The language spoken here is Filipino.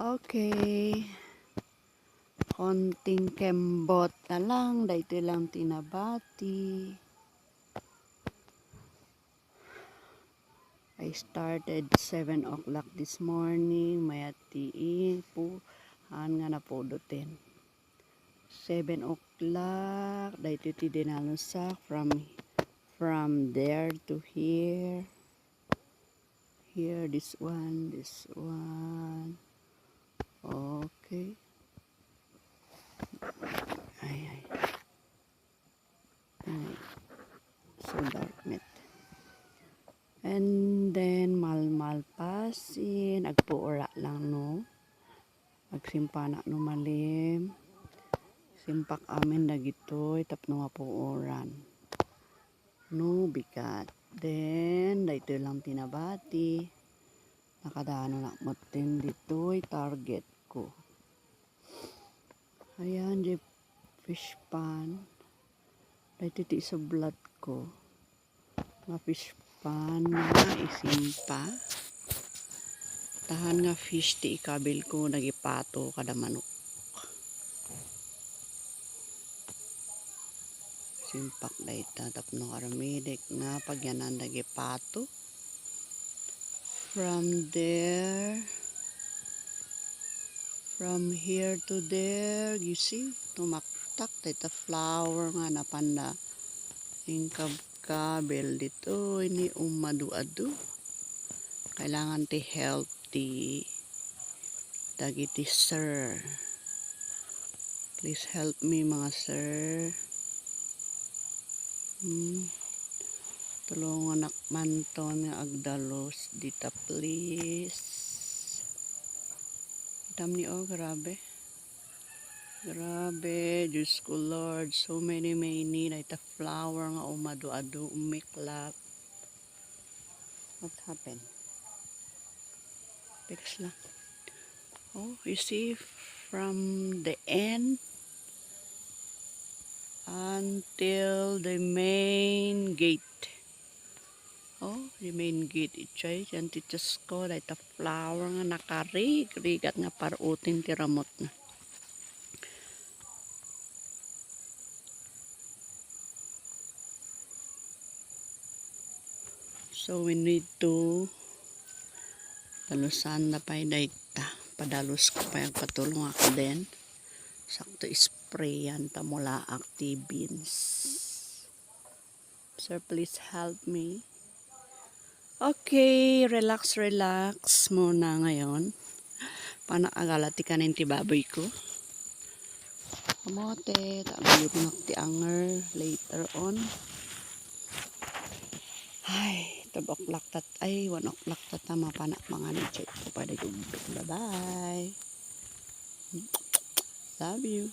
Okay. Konting kembot na lang. Dito lang tinabati. I started 7 o'clock this morning. Mayatiin po. Nga na po dutin. 7 o'clock. Dito ti dinalusak from there to here. Here, this one. Okay. Ay. So dark net. And then, malpasin. Agpuura lang, no? Agsimpana no malim. Simpak amin dagitoy. Tapno mapuuran. No, bigat. Then, dito lang tinabati. Nakadano na matin ditoy. Target ko. Ayan, di fish pan. Dito ti isublat ko. Nga fish pan nga isimpa. Tahan nga fish ti ikabil ko. Nagipato kada manok. Simpak dayta tapno karamidik nga pagyanan nagipato. From there. From here to there, you see, tumaktak, dito flower nga napanda. Yung kabel dito, ini umadu-adu. Kailangan ti healthy. Dagiti sir. Please help me mga sir. Tulungan nakmanton nga agdalos dita please. Dam ni oh, grabe. Grabe, Diyos ko Lord. So many dahita flower nga umadu-adu, umiklap. What happened? Fix lang. Oh, you see, from the end until the main gate. Oh, the main gate. Ichay, yan titas ko, dahita flower nga nakarig-rigat nga parutin ti ramot na. So we need to dalusan na pa dayta. Padalus ko pa yung patulong ako din. Sakto sprayan ta mula active beans. Sir, please help me. Okay, relax muna ngayon. Panaagalati ka ng tibaboy ko. Kamote, tabi ko ti anger later on. Ay, 2 o'clock tat, ay 1 o'clock tat tama pa na mga check ko pa. Bye-bye. Love you.